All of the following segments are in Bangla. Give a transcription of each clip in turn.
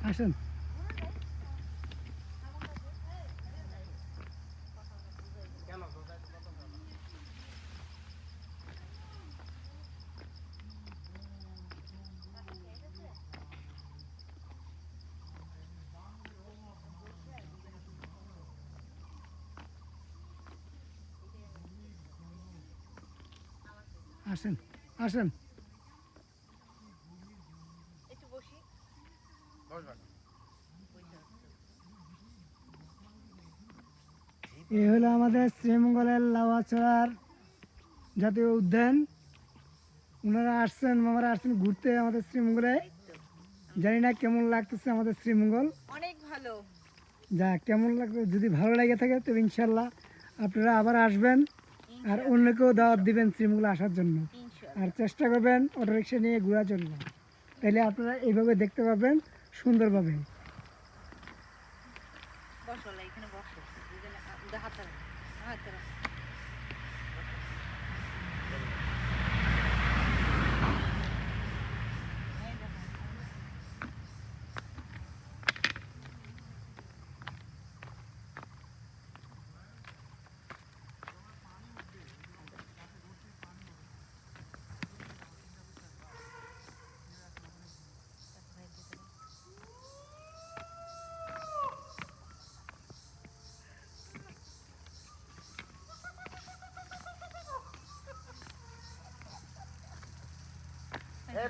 আসেন আসেন আসেন এই হলো আমাদের শ্রীমঙ্গলের লাউয়াছড়ার জাতীয় উদ্যান। ওনারা আসছেন, মামারা আসছেন ঘুরতে আমাদের শ্রীমঙ্গলে। জানি না কেমন লাগতেছে আমাদের শ্রীমঙ্গল। অনেক ভালো। যা কেমন লাগবে, যদি ভালো লেগে থাকে তো ইনশাল্লাহ আপনারা আবার আসবেন আর অন্যকেও দাওয়াত দিবেন শ্রীমঙ্গলে আসার জন্য। আর চেষ্টা করবেন অটোরিক্সা নিয়ে ঘোরার জন্য, তাহলে আপনারা এইভাবে দেখতে পাবেন সুন্দরভাবে।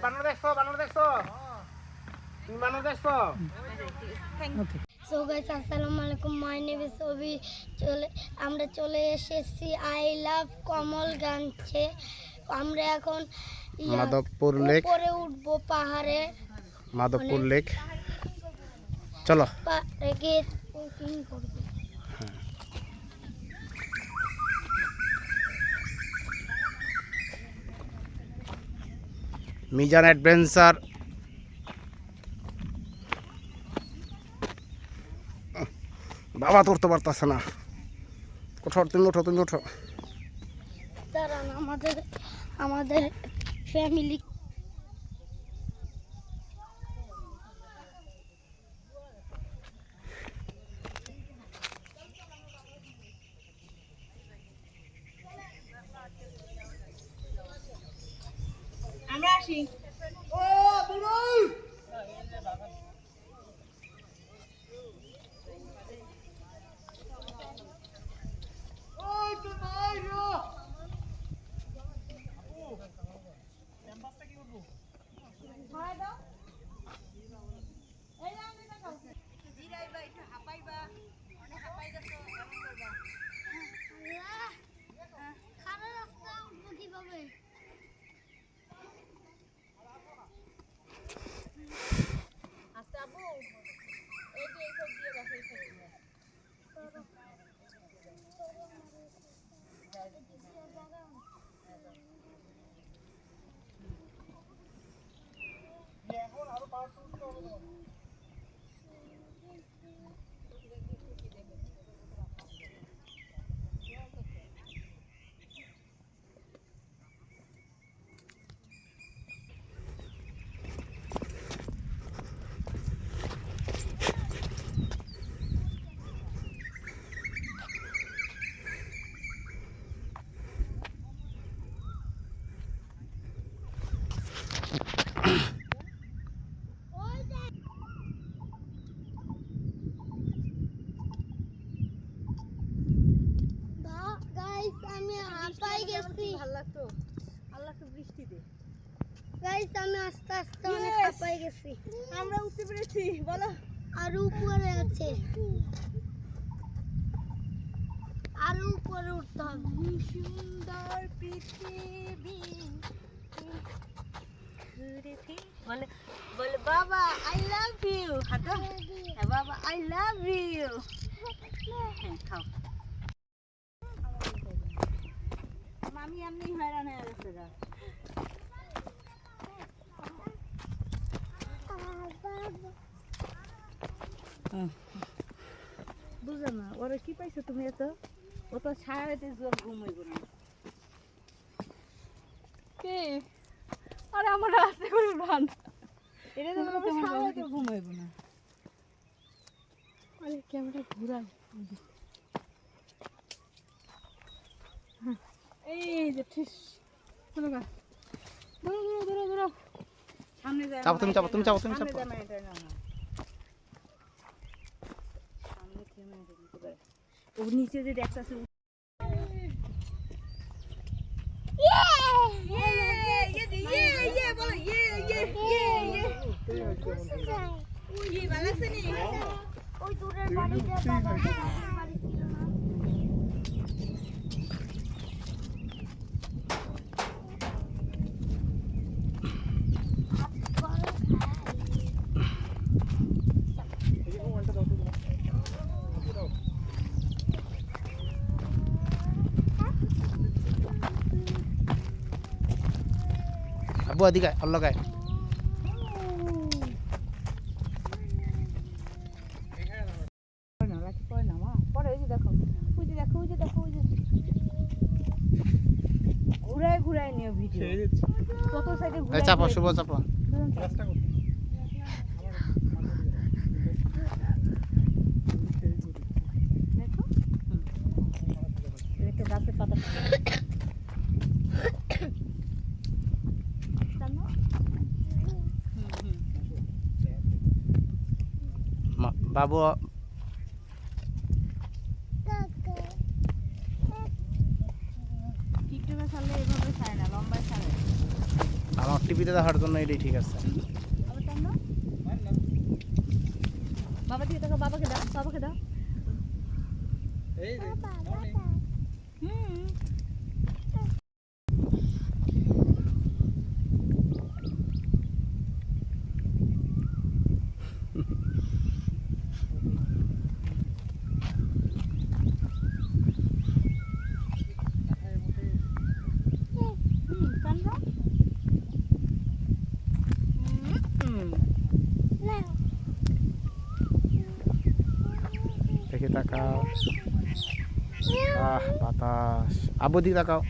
বানর দেখছো? বানর দেখছো? তুমি বানর দেখছো? সো গাইস আসসালামু আলাইকুম, মাই নেম ইজ অভি। আমরা চলে এসেছি আই লাভ কমলগঞ্জে। আমরা এখন মাধবপুর লেক, উপরে উঠবো পাহাড়ে। মাধবপুর লেক চলো। রেখে ট্রেকিং করব। মিজান অ্যাডভেঞ্চার। বাবা ধরতে পারতেছে না। ওঠো, তুমি ওঠো, তুমি ওঠো। দাঁড়ান, আমাদের ফ্যামিলি আমরা আসি। ও বুড়ো ওই তো নাই রে। হয় দাও। এই না আমি দেখাও। জিরাইবা একটু হাঁপাইবা। অনেক হাঁপাই গেছো, এমন করবা। খারাপ রাস্তা উঠবো কিভাবে? আস্তে আবু, এই যে এই সব দিয়ে রাখো, এই সব দিয়ে। এখন আরো পাওয়ারফুল হবে না। গাইস আমি হাঁপাই গেছি। ভালো লাগতো। আল্লাহকে বৃষ্টি দে। গাইস আমি আস্তে আস্তে অনেক হাঁপাই গেছি। আমরা উঠতে পেরেছি, বলো। আর উপরে আছে, আর উপরে উঠতে হবে। সুন্দর পৃথিবী ঘুরে ফিরে বলে বলে বাবা আই লাভ ইউ। হাঁটো। হ্যাঁ বাবা আই লাভ ইউ। খাও। এমনি হয়রান হয়ে গেছে গা। বুঝো না ওরা কি পাইছো তুমি এত? ও তো সারাতে জোর ঘুমাইব না। কে? আরে আমার রাস্তা করে ভান। এটা তো সারাতে ঘুমাইব না। আরে ক্যামেরা ঘুরাই। এই যে ঠিক চলো গা। ধরো সামনে যায় চাপো তুমি চাপো তুমি চাপো তুমি সামনে চাপো যায় মানে এটা না সামনে থেমে দিতে পারে ও নিচে যে দেখতাছে ওই দূরের বাড়িতে বাবা বাড়ি ছিল না। আব্বু এদিকে আয়, ওর লগে আয়। ঘুরায় ঘুরায় নিও ভিডিও কত সাইডে এই ঘুরায় চাপো শুভ চাপো দেখো একটা গাছের পাতা টানো বাবু টিকটকে ছাড়লে এভাবে ছাড়ে না লম্বায় ছাড়ে আমার টিভিতে দেখার জন্য এটাই ঠিক আছে। আবার টানো বাবা দিকে দেখো বাবাকে দাও হুম দেখি তাকাও আহ বাতাস আব্বু দিকে তাকাও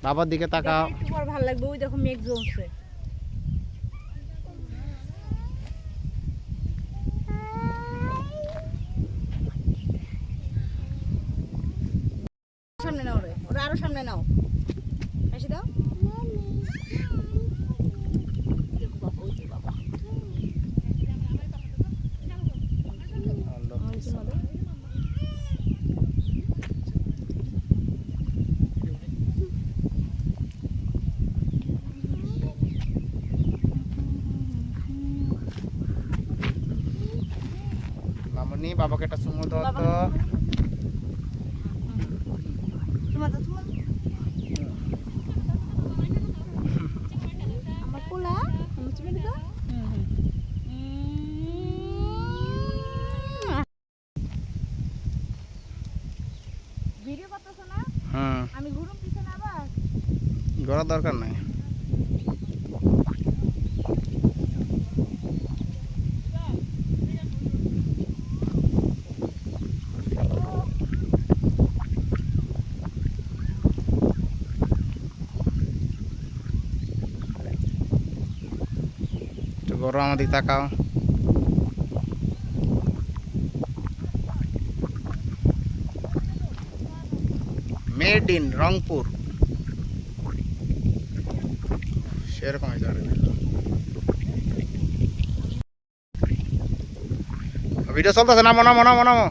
বাবার দিকে তাকাও একটু পর ভালো লাগবে ওই দেখো মেঘ জমছে সামনে নাও ওরা আরো সামনে নাও এসে দাও মামনি বাবাকে একটা চুমু দাও তো আমার পোলা আমি চুমে দিও ভিডিও করতেছ না আমি ঘুরুম পিছনে আবার ঘোরার দরকার নাই একটু গরম আমাদের তাকাও মেড ইন রংপুর সেরকম ভিডিও চলতেছে নামো নামো নামো নামো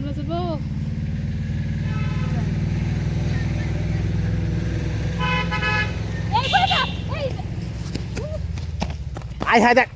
আমরা চলবো আয় হায় দেখ